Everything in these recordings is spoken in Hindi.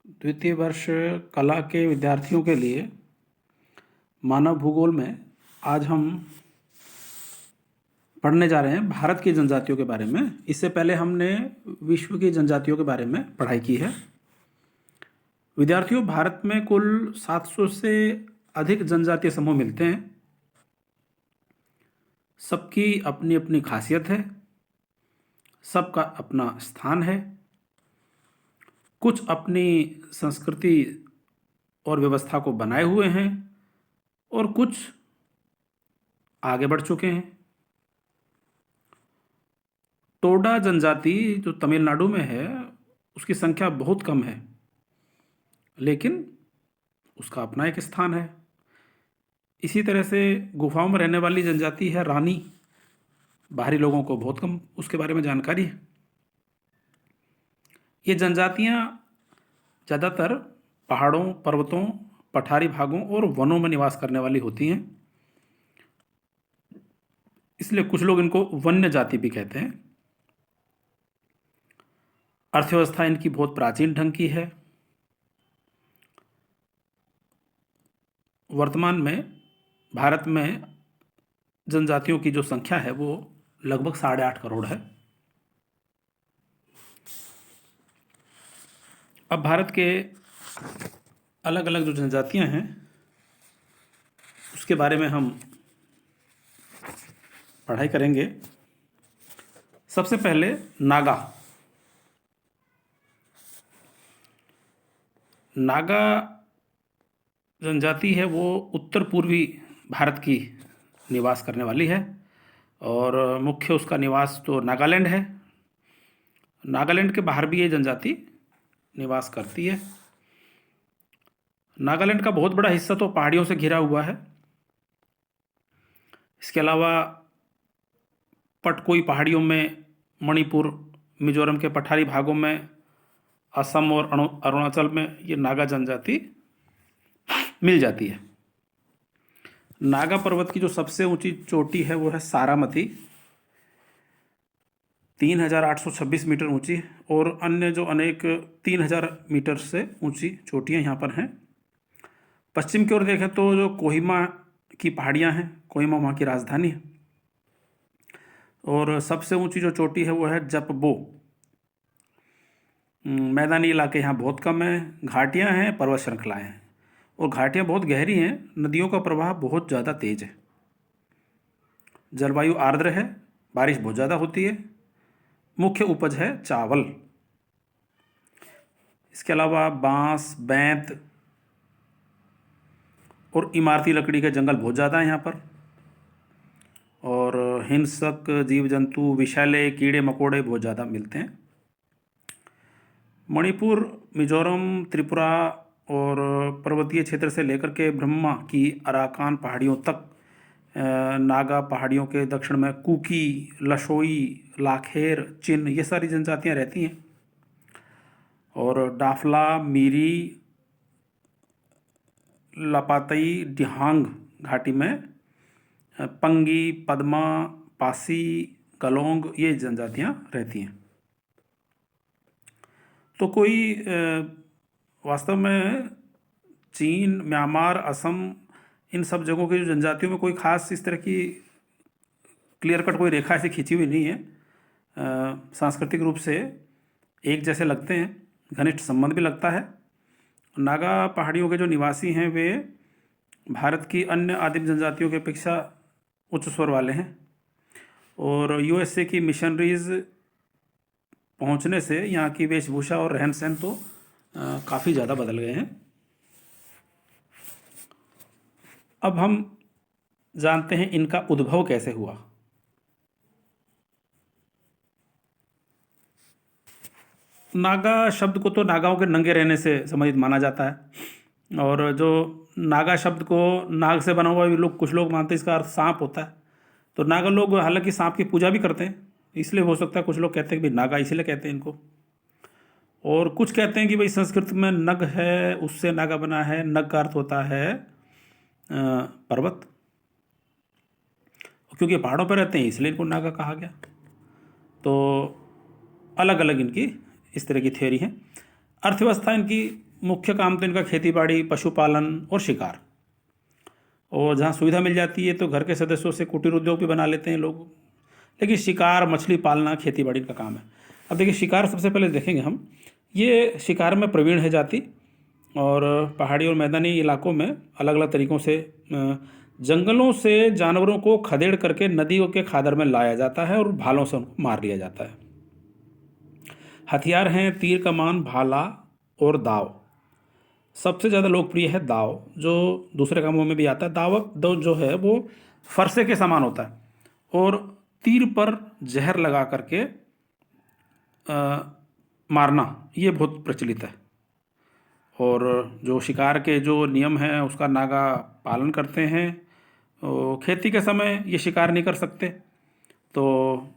द्वितीय वर्ष कला के विद्यार्थियों के लिए मानव भूगोल में आज हम पढ़ने जा रहे हैं भारत की जनजातियों के बारे में। इससे पहले हमने विश्व की जनजातियों के बारे में पढ़ाई की है। विद्यार्थियों, भारत में कुल 700 से अधिक जनजातीय समूह मिलते हैं। सबकी अपनी अपनी खासियत है, सबका अपना स्थान है। कुछ अपनी संस्कृति और व्यवस्था को बनाए हुए हैं और कुछ आगे बढ़ चुके हैं। टोडा जनजाति जो तमिलनाडु में है, उसकी संख्या बहुत कम है, लेकिन उसका अपना एक स्थान है। इसी तरह से गुफाओं में रहने वाली जनजाति है रानी। बाहरी लोगों को बहुत कम उसके बारे में जानकारी है। ये जनजातियां ज़्यादातर पहाड़ों, पर्वतों, पठारी भागों और वनों में निवास करने वाली होती हैं। इसलिए कुछ लोग इनको वन्य जाति भी कहते हैं। अर्थव्यवस्था इनकी बहुत प्राचीन ढंग की है। वर्तमान में भारत में जनजातियों की जो संख्या है वो लगभग 8.5 करोड़ है। अब भारत के अलग अलग जो जनजातियां हैं उसके बारे में हम पढ़ाई करेंगे। सबसे पहले नागा। नागा जनजाति है वो उत्तर पूर्वी भारत की निवास करने वाली है और मुख्य उसका निवास तो नागालैंड है। नागालैंड के बाहर भी ये जनजाति निवास करती है। नागालैंड का बहुत बड़ा हिस्सा तो पहाड़ियों से घिरा हुआ है। इसके अलावा पटकोई पहाड़ियों में, मणिपुर, मिजोरम के पठारी भागों में, असम और अरुणाचल में ये नागा जनजाति मिल जाती है। नागा पर्वत की जो सबसे ऊंची चोटी है वो है सारामती, 3826 मीटर ऊंची, और अन्य जो अनेक 3000 मीटर से ऊंची चोटियां यहाँ पर हैं। पश्चिम की ओर देखें तो जो कोहिमा की पहाड़ियाँ हैं, कोहिमा वहाँ की राजधानी है, और सबसे ऊंची जो चोटी है वो है जपबो। मैदानी इलाके यहाँ बहुत कम हैं, घाटियाँ हैं, पर्वत श्रृंखलाएँ हैं, और घाटियाँ बहुत गहरी हैं। नदियों का प्रवाह बहुत ज़्यादा तेज है। जलवायु आर्द्र है, बारिश बहुत ज़्यादा होती है। मुख्य उपज है चावल। इसके अलावा बांस, बैंत और इमारती लकड़ी के जंगल बहुत ज़्यादा हैं यहाँ पर, और हिंसक जीव जंतु, विषैले कीड़े मकोड़े बहुत ज़्यादा मिलते हैं। मणिपुर, मिजोरम, त्रिपुरा और पर्वतीय क्षेत्र से लेकर के ब्रह्मा की अराकान पहाड़ियों तक, नागा पहाड़ियों के दक्षिण में कुकी, लशोई, लाखेर, चिन, ये सारी जनजातियाँ रहती हैं। और डाफला, मीरी, लपातई, डिहांग घाटी में पंगी, पद्मा, पासी, गलोंग, ये जनजातियाँ रहती हैं। तो कोई वास्तव में चीन, म्यांमार, असम, इन सब जगहों की जो जनजातियों में कोई खास इस तरह की क्लियर कट कोई रेखा ऐसी खींची हुई नहीं है। सांस्कृतिक रूप से एक जैसे लगते हैं, घनिष्ठ संबंध भी लगता है। नागा पहाड़ियों के जो निवासी हैं वे भारत की अन्य आदिम जनजातियों की अपेक्षा उच्च स्वर वाले हैं, और यूएसए की मिशनरीज पहुंचने से यहाँ की वेशभूषा और रहन सहन तो काफ़ी ज़्यादा बदल गए हैं। अब हम जानते हैं इनका उद्भव कैसे हुआ। नागा शब्द को तो नागाओं के नंगे रहने से संबंधित माना जाता है, और जो नागा शब्द को नाग से बना हुआ भी लोग, कुछ लोग मानते हैं इसका अर्थ सांप होता है। तो नागा लोग हालांकि सांप की पूजा भी करते हैं, इसलिए हो सकता है कुछ लोग कहते हैं कि भाई नागा इसीलिए कहते हैं इनको। और कुछ कहते हैं कि भाई संस्कृत में नग है, उससे नागा बना है। नग का अर्थ होता है पर्वत, क्योंकि पहाड़ों पर रहते हैं इसलिए इनको नागा कहा गया। तो अलग अलग इनकी इस तरह की थ्योरी है। अर्थव्यवस्था इनकी मुख्य काम तो इनका खेती बाड़ी, पशुपालन और शिकार। और जहाँ सुविधा मिल जाती है तो घर के सदस्यों से कुटीर उद्योग भी बना लेते हैं लोग। लेकिन शिकार, मछली पालना, खेती बाड़ी का काम है। अब देखिए, शिकार सबसे पहले देखेंगे हम। ये शिकार में प्रवीण है जाति, और पहाड़ी और मैदानी इलाकों में अलग अलग तरीक़ों से जंगलों से जानवरों को खदेड़ करके नदियों के खादर में लाया जाता है और भालों से उनको मार लिया जाता है। हथियार हैं तीर, कमान, भाला और दाव। सबसे ज़्यादा लोकप्रिय है दाव, जो दूसरे कामों में भी आता है। दाव जो है वो फरसे के समान होता है, और तीर पर जहर लगा करके मारना ये बहुत प्रचलित है। और जो शिकार के जो नियम हैं उसका नागा पालन करते हैं। खेती के समय ये शिकार नहीं कर सकते, तो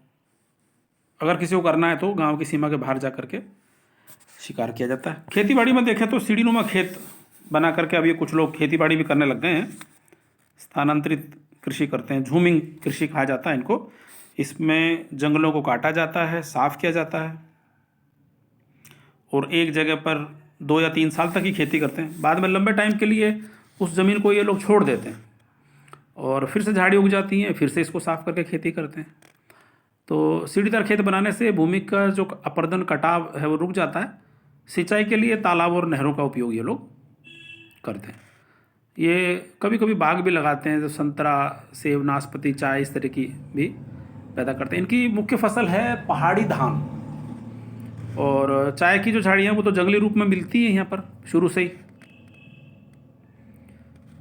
अगर किसी को करना है तो गांव की सीमा के बाहर जा करके शिकार किया जाता है। खेती बाड़ी में देखें तो सीढ़ीनुमा खेत बना करके अब ये कुछ लोग खेती बाड़ी भी करने लग गए हैं। स्थानांतरित कृषि करते हैं, झूमिंग कृषि कहा जाता है इनको। इसमें जंगलों को काटा जाता है, साफ किया जाता है, और एक जगह पर 2 या 3 साल तक ही खेती करते हैं। बाद में लंबे टाइम के लिए उस ज़मीन को ये लोग छोड़ देते हैं, और फिर से झाड़ी उग जाती हैं, फिर से इसको साफ करके खेती करते हैं। तो सीढ़ीदार खेत बनाने से भूमि का जो अपर्दन, कटाव है वो रुक जाता है। सिंचाई के लिए तालाब और नहरों का उपयोग ये लोग करते हैं। ये कभी कभी बाग भी लगाते हैं, जो संतरा, सेब, नाशपाती, चाय इस तरह की भी पैदा करते हैं। इनकी मुख्य फसल है पहाड़ी धान, और चाय की जो झाड़ियाँ वो तो जंगली रूप में मिलती है यहाँ पर शुरू से ही।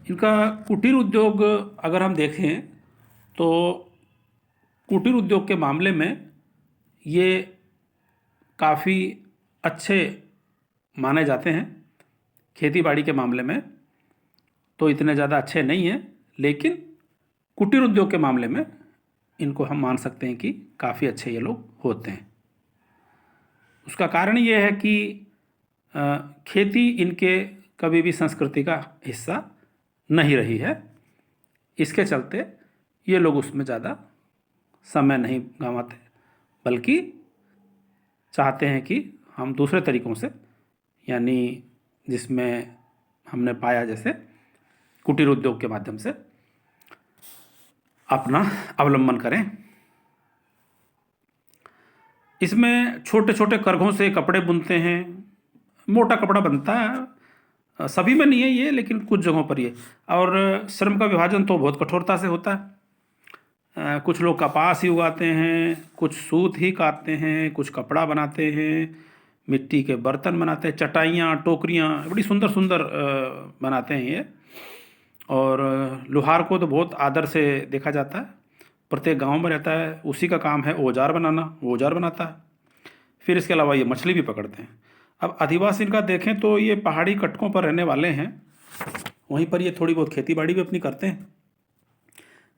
इनका कुटीर उद्योग अगर हम देखें तो कुटीर उद्योग के मामले में ये काफ़ी अच्छे माने जाते हैं। खेती बाड़ी के मामले में तो इतने ज़्यादा अच्छे नहीं हैं, लेकिन कुटीर उद्योग के मामले में इनको हम मान सकते हैं कि काफ़ी अच्छे ये लोग होते हैं। उसका कारण ये है कि खेती इनके कभी भी संस्कृति का हिस्सा नहीं रही है। इसके चलते ये लोग उसमें ज़्यादा समय नहीं गंवाते, बल्कि चाहते हैं कि हम दूसरे तरीक़ों से, यानी जिसमें हमने पाया जैसे कुटीर उद्योग के माध्यम से, अपना अवलंबन करें। इसमें छोटे छोटे करघों से कपड़े बुनते हैं। मोटा कपड़ा बनता है, सभी में नहीं है ये, लेकिन कुछ जगहों पर ये। और श्रम का विभाजन तो बहुत कठोरता से होता है। कुछ लोग कपास ही उगाते हैं, कुछ सूत ही काटते हैं, कुछ कपड़ा बनाते हैं, मिट्टी के बर्तन बनाते हैं, चटाइयाँ, टोकरियाँ बड़ी सुंदर सुंदर बनाते हैं ये। और लोहार को तो बहुत आदर से देखा जाता है, प्रत्येक गांव में रहता है। उसी का काम है औजार बनाना, वो औजार बनाता है। फिर इसके अलावा ये मछली भी पकड़ते हैं। अब आदिवासी इनका देखें तो ये पहाड़ी कटकों पर रहने वाले हैं, वहीं पर ये थोड़ी बहुत खेती बाड़ी भी अपनी करते हैं।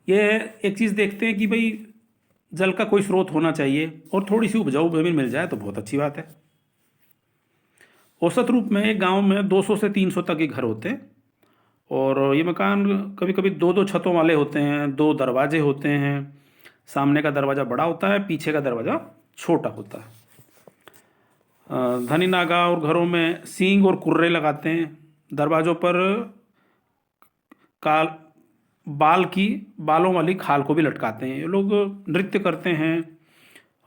ये एक चीज़ देखते हैं कि भाई जल का कोई स्रोत होना चाहिए, और थोड़ी सी उपजाऊ जमीन मिल जाए तो बहुत अच्छी बात है। औसत रूप में एक गांव में 200 से 300 तक के घर होते हैं, और ये मकान कभी कभी 2-2 छतों वाले होते हैं, 2 दरवाजे होते हैं। सामने का दरवाज़ा बड़ा होता है, पीछे का दरवाज़ा छोटा होता है। धनी नागा और घरों में सींग और कुर्रे लगाते हैं। दरवाज़ों पर बालों वाली खाल को भी लटकाते हैं। ये लोग नृत्य करते हैं,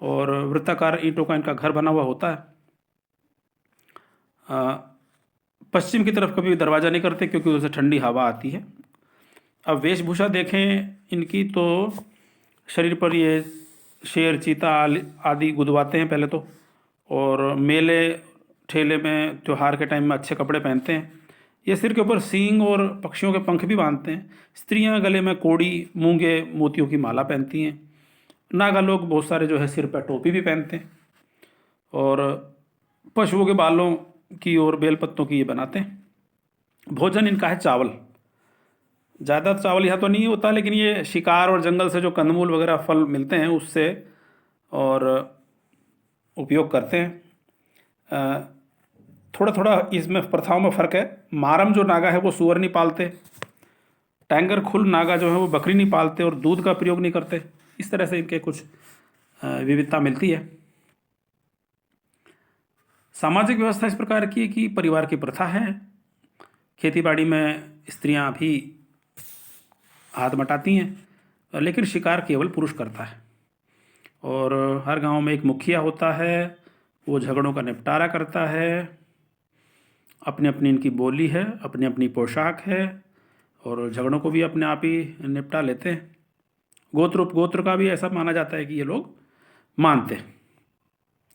और वृत्ताकार ईंटों का इनका घर बना हुआ होता है। पश्चिम की तरफ कभी दरवाज़ा नहीं करते, क्योंकि उसे ठंडी हवा आती है। अब वेशभूषा देखें इनकी तो शरीर पर ये शेर, चीता आदि गुदवाते हैं पहले तो, और मेले ठेले में त्यौहार के टाइम में अच्छे कपड़े पहनते हैं। ये सिर के ऊपर सींग और पक्षियों के पंख भी बांधते हैं। स्त्रियां गले में कोड़ी, मूंगे, मोतियों की माला पहनती हैं। नागा लोग बहुत सारे जो है सिर पर टोपी भी पहनते हैं, और पशुओं के बालों की और बेलपत्तों की ये बनाते हैं। भोजन इनका है चावल। ज़्यादा चावल यहाँ तो नहीं होता, लेकिन ये शिकार और जंगल से जो कंदमूल वगैरह फल मिलते हैं उससे और उपयोग करते हैं। थोड़ा थोड़ा इसमें प्रथाओं में फ़र्क है। मारम जो नागा है वो सूअर नहीं पालते। टैंगर खुल नागा जो है वो बकरी नहीं पालते और दूध का प्रयोग नहीं करते। इस तरह से इनके कुछ विविधता मिलती है। सामाजिक व्यवस्था इस प्रकार की है कि परिवार की प्रथा है, खेतीबाड़ी में स्त्रियां भी हाथ बटाती हैं, लेकिन शिकार केवल पुरुष करता है। और हर गांव में एक मुखिया होता है, वो झगड़ों का निपटारा करता है। अपनी अपनी इनकी बोली है, अपनी अपनी पोशाक है, और झगड़ों को भी अपने आप ही निपटा लेते हैं। गोत्र उपगोत्र का भी ऐसा माना जाता है कि ये लोग मानते हैं।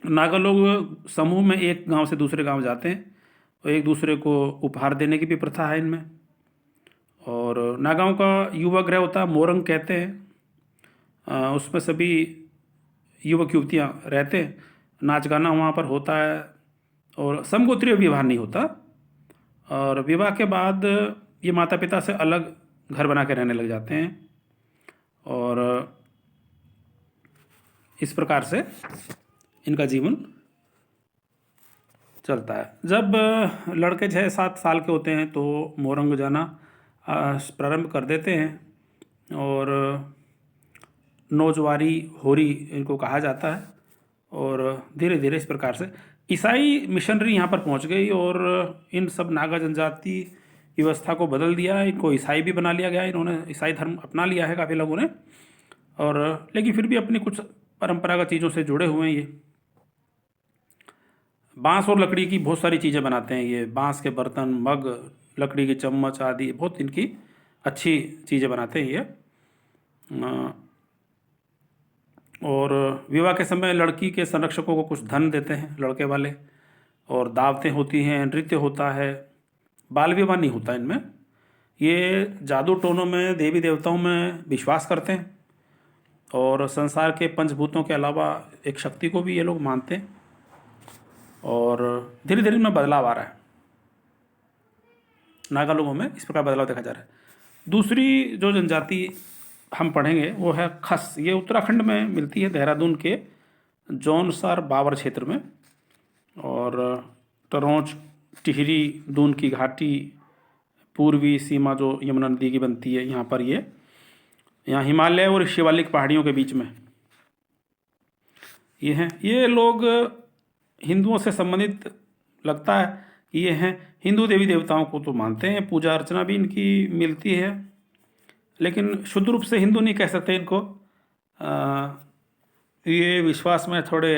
नागा लोग समूह में एक गांव से दूसरे गांव जाते हैं, और एक दूसरे को उपहार देने की भी प्रथा है इनमें। और नागाओं का युवा गृह होता है, मोरंग कहते हैं। उसमें सभी युवक युवतियाँ रहते हैं, नाच गाना वहाँ पर होता है, और समगोत्रीय विवाह नहीं होता। और विवाह के बाद ये माता पिता से अलग घर बना के रहने लग जाते हैं, और इस प्रकार से इनका जीवन चलता है। जब लड़के 6-7 साल के होते हैं तो मोरंग जाना प्रारंभ कर देते हैं, और नौजवारी होरी इनको कहा जाता है। और धीरे धीरे इस प्रकार से ईसाई मिशनरी यहाँ पर पहुँच गई, और इन सब नागा जनजाति व्यवस्था को बदल दिया। इनको ईसाई भी बना लिया गया, इन्होंने ईसाई धर्म अपना लिया है काफ़ी लोगों ने। और लेकिन फिर भी अपनी कुछ परंपरागत चीज़ों से जुड़े हुए हैं। ये बांस और लकड़ी की बहुत सारी चीज़ें बनाते हैं। ये बांस के बर्तन, मग, लकड़ी की चम्मच आदि बहुत इनकी अच्छी चीज़ें बनाते हैं ये। और विवाह के समय लड़की के संरक्षकों को कुछ धन देते हैं लड़के वाले, और दावतें होती हैं, नृत्य होता है। बाल विवाह नहीं होता इनमें। ये जादू टोनों में, देवी देवताओं में विश्वास करते हैं, और संसार के पंचभूतों के अलावा एक शक्ति को भी ये लोग मानते हैं। और धीरे धीरे इनमें बदलाव आ रहा है, नागा लोगों में इस प्रकार बदलाव देखा जा रहा है। दूसरी जो जनजाति हम पढ़ेंगे वो है खस। ये उत्तराखंड में मिलती है, देहरादून के जौनसार बावर क्षेत्र में। और टरोंच, टिहरी, दून की घाटी, पूर्वी सीमा जो यमुना नदी की बनती है यहाँ पर, यहाँ हिमालय और शिवालिक पहाड़ियों के बीच में ये हैं। ये लोग हिंदुओं से संबंधित लगता है कि ये हैं। हिंदू देवी देवताओं को तो मानते हैं, पूजा अर्चना भी इनकी मिलती है, लेकिन शुद्ध रूप से हिंदू नहीं कह सकते इनको। ये विश्वास में थोड़े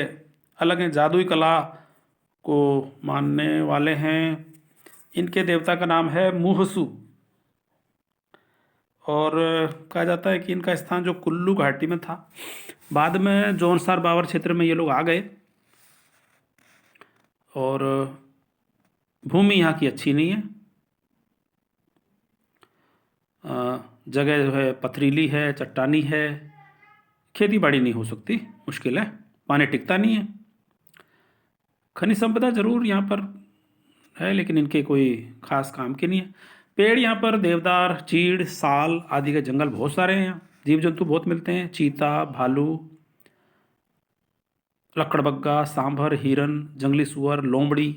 अलग हैं, जादुई कला को मानने वाले हैं। इनके देवता का नाम है मुहसू, और कहा जाता है कि इनका स्थान जो कुल्लू घाटी में था, बाद में जौनसार बावर क्षेत्र में ये लोग आ गए। और भूमि यहाँ की अच्छी नहीं है, जगह जो है पथरीली है, चट्टानी है, खेती बाड़ी नहीं हो सकती, मुश्किल है, पानी टिकता नहीं है। खनिज संपदा जरूर यहाँ पर है, लेकिन इनके कोई खास काम के नहीं है। पेड़ यहाँ पर देवदार, चीड़, साल आदि के जंगल बहुत सारे हैं। यहाँ जीव जंतु बहुत मिलते हैं, चीता, भालू, लकड़बग्गा, सांभर, हिरन, जंगली सुअर, लोमड़ी।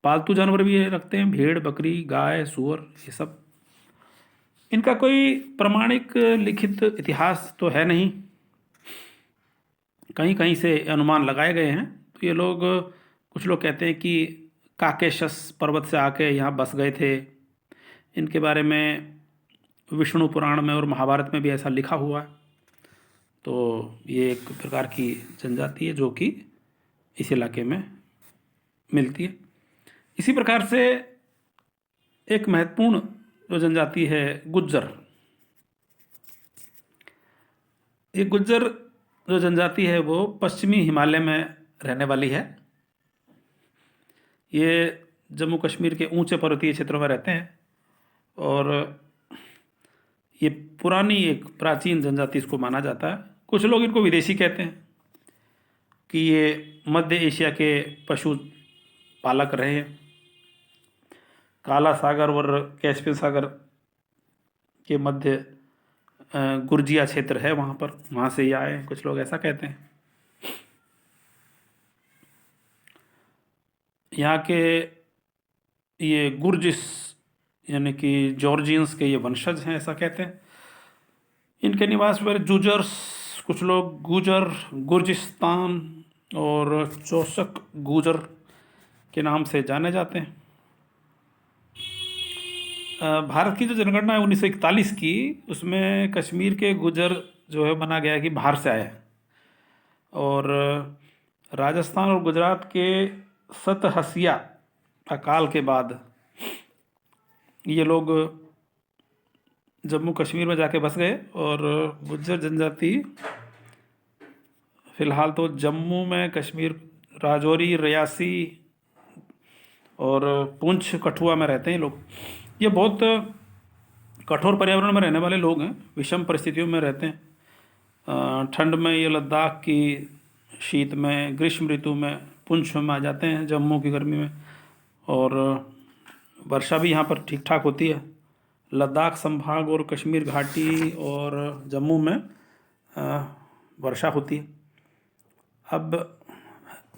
पालतू जानवर भी ये रखते हैं, भेड़, बकरी, गाय, सुअर, ये सब। इनका कोई प्रमाणिक लिखित इतिहास तो है नहीं, कहीं कहीं से अनुमान लगाए गए हैं। तो ये लोग, कुछ लोग कहते हैं कि काकेशस पर्वत से आके यहाँ बस गए थे। इनके बारे में विष्णु पुराण में और महाभारत में भी ऐसा लिखा हुआ है। तो ये एक प्रकार की जनजाति है जो कि इस इलाके में मिलती है। इसी प्रकार से एक महत्वपूर्ण जो जनजाति है गुज्जर। ये गुज्जर जो जनजाति है वो पश्चिमी हिमालय में रहने वाली है। ये जम्मू कश्मीर के ऊंचे पर्वतीय क्षेत्रों में रहते हैं, और ये पुरानी एक प्राचीन जनजाति इसको माना जाता है। कुछ लोग इनको विदेशी कहते हैं कि ये मध्य एशिया के पशु पालक रहे हैं। काला सागर और कैस्पियन सागर के मध्य गुर्जिया क्षेत्र है, वहाँ पर, वहाँ से ये आए हैं, कुछ लोग ऐसा कहते हैं। यहाँ के ये गुर्जिस यानी कि जॉर्जियंस के ये वंशज हैं, ऐसा कहते हैं। इनके निवास पर जूजर्स, कुछ लोग गुजर, गुर्जिस्तान और चौसक गुजर, के नाम से जाने जाते हैं। भारत की जो जनगणना है 1941 की, उसमें कश्मीर के गुजर जो है माना गया है कि बाहर से आए हैं। और राजस्थान और गुजरात के सतहसिया अकाल के बाद ये लोग जम्मू कश्मीर में जाके बस गए। और गुज्जर जनजाति फ़िलहाल तो जम्मू में, कश्मीर, राजौरी, रियासी और पुंछ, कठुआ में रहते हैं लोग। ये बहुत कठोर पर्यावरण में रहने वाले लोग हैं, विषम परिस्थितियों में रहते हैं। ठंड में ये लद्दाख की शीत में, ग्रीष्म ऋतु में पुंछ में आ जाते हैं, जम्मू की गर्मी में। और वर्षा भी यहाँ पर ठीक ठाक होती है। लद्दाख संभाग और कश्मीर घाटी और जम्मू में वर्षा होती है। अब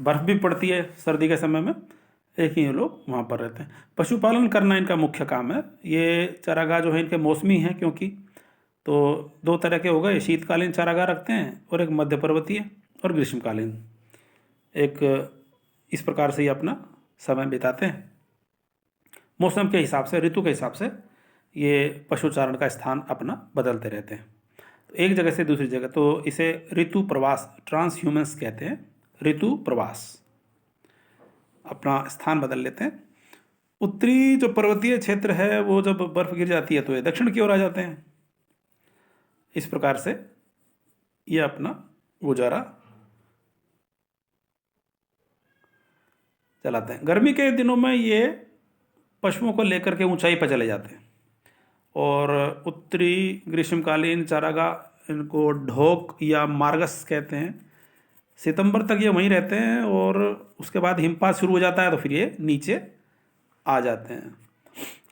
बर्फ़ भी पड़ती है सर्दी के समय में, एक ही ये लोग वहाँ पर रहते हैं। पशुपालन करना इनका मुख्य काम है। ये चारागाह जो है इनके मौसमी हैं, क्योंकि तो दो तरह के हो गए, शीतकालीन चारागाह रखते हैं और एक मध्य पर्वतीय और ग्रीष्मकालीन। एक इस प्रकार से ये अपना समय बिताते हैं। मौसम के हिसाब से, ऋतु के हिसाब से ये पशुचारण का स्थान अपना बदलते रहते हैं, तो एक जगह से दूसरी जगह। तो इसे ऋतु प्रवास, ट्रांस ह्यूमन्स कहते हैं। ऋतु प्रवास, अपना स्थान बदल लेते हैं। उत्तरी जो पर्वतीय क्षेत्र है वो जब बर्फ़ गिर जाती है तो ये दक्षिण की ओर आ जाते हैं। इस प्रकार से ये अपना गुजारा चलाते हैं। गर्मी के दिनों में ये पशुओं को लेकर के ऊंचाई पर चले जाते हैं। और उत्तरी ग्रीष्मकालीन चारागाह, इनको ढोक या मार्गस कहते हैं, सितंबर तक ये वहीं रहते हैं। और उसके बाद हिमपात शुरू हो जाता है तो फिर ये नीचे आ जाते हैं।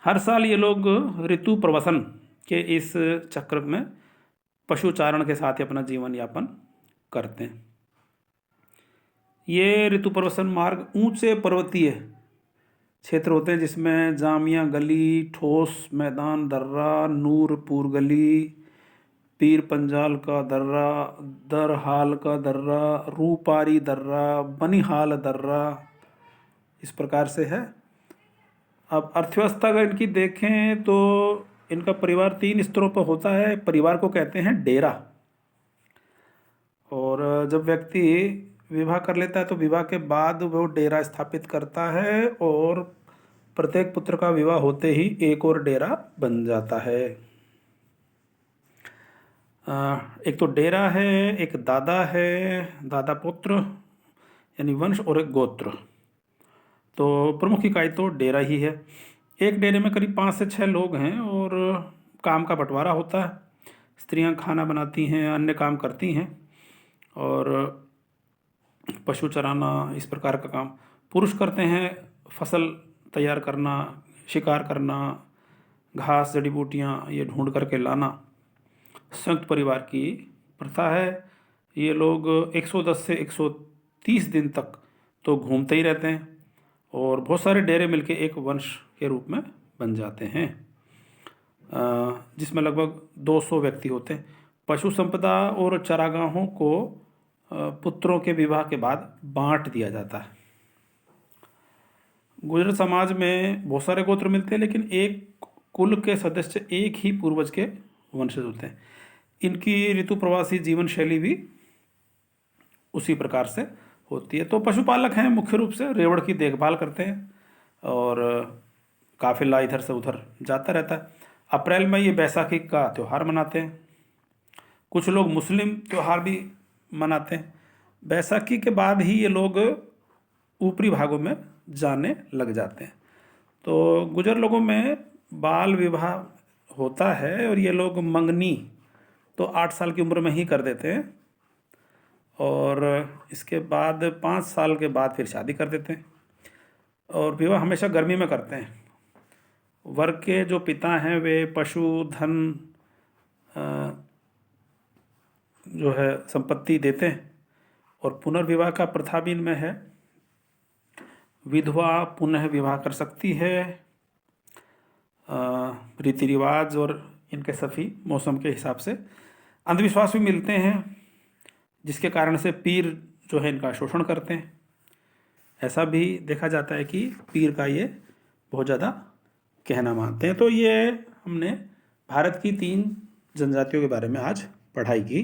हर साल ये लोग ऋतु प्रवसन के इस चक्र में पशुचारण के साथ ही अपना जीवन यापन करते हैं। ये ऋतु प्रवसन मार्ग ऊंचे पर्वतीय क्षेत्र होते हैं, जिसमें जामिया गली, ठोस मैदान दर्रा, नूरपुर गली, पीर पंजाल का दर्रा, दरहाल का दर्रा, रूपारी दर्रा, बनिहाल दर्रा, इस प्रकार से है। अब अर्थव्यवस्था अगर इनकी देखें तो इनका परिवार 3 स्तरों पर होता है। परिवार को कहते हैं डेरा। और जब व्यक्ति विवाह कर लेता है तो विवाह के बाद वो डेरा स्थापित करता है, और प्रत्येक पुत्र का विवाह होते ही एक और डेरा बन जाता है। एक तो डेरा है, एक दादा है, दादा पुत्र यानी वंश, और एक गोत्र। तो प्रमुख इकाई तो डेरा ही है। एक डेरे में करीब 5 से 6 लोग हैं और काम का बंटवारा होता है। स्त्रियां खाना बनाती हैं, अन्य काम करती हैं, और पशु चराना, इस प्रकार का काम पुरुष करते हैं। फसल तैयार करना, शिकार करना, घास, जड़ी बूटियाँ ये ढूंढ करके लाना संयुक्त परिवार की प्रथा है। ये लोग 110 से 130 दिन तक तो घूमते ही रहते हैं, और बहुत सारे डेरे मिलके एक वंश के रूप में बन जाते हैं, जिसमें लगभग 200 व्यक्ति होते हैं। पशु संपदा और चारागाहों को पुत्रों के विवाह के बाद बांट दिया जाता है। गुर्जर समाज में बहुत सारे गोत्र मिलते हैं, लेकिन एक कुल के सदस्य एक ही पूर्वज के वंशज होते हैं। इनकी ऋतु प्रवासी जीवन शैली भी उसी प्रकार से होती है। तो पशुपालक हैं, मुख्य रूप से रेवड़ की देखभाल करते हैं, और काफिला इधर से उधर जाता रहता है। अप्रैल में ये बैसाखी का त्यौहार मनाते हैं। कुछ लोग मुस्लिम त्यौहार भी मनाते हैं। बैसाखी के बाद ही ये लोग ऊपरी भागों में जाने लग जाते हैं। तो गुजर लोगों में बाल विवाह होता है, और ये लोग मंगनी तो 8 साल की उम्र में ही कर देते हैं, और इसके बाद 5 साल के बाद फिर शादी कर देते हैं। और विवाह हमेशा गर्मी में करते हैं। वर्ग के जो पिता हैं वे पशु, धन जो है संपत्ति देते हैं, और पुनर्विवाह का प्रथा भी इनमें है। विधवा पुनः विवाह कर सकती है। रीति रिवाज और इनके सभी मौसम के हिसाब से अंधविश्वास भी मिलते हैं, जिसके कारण से पीर जो है इनका शोषण करते हैं। ऐसा भी देखा जाता है कि पीर का ये बहुत ज़्यादा कहना मानते हैं। तो ये हमने भारत की 3 जनजातियों के बारे में आज पढ़ाई की।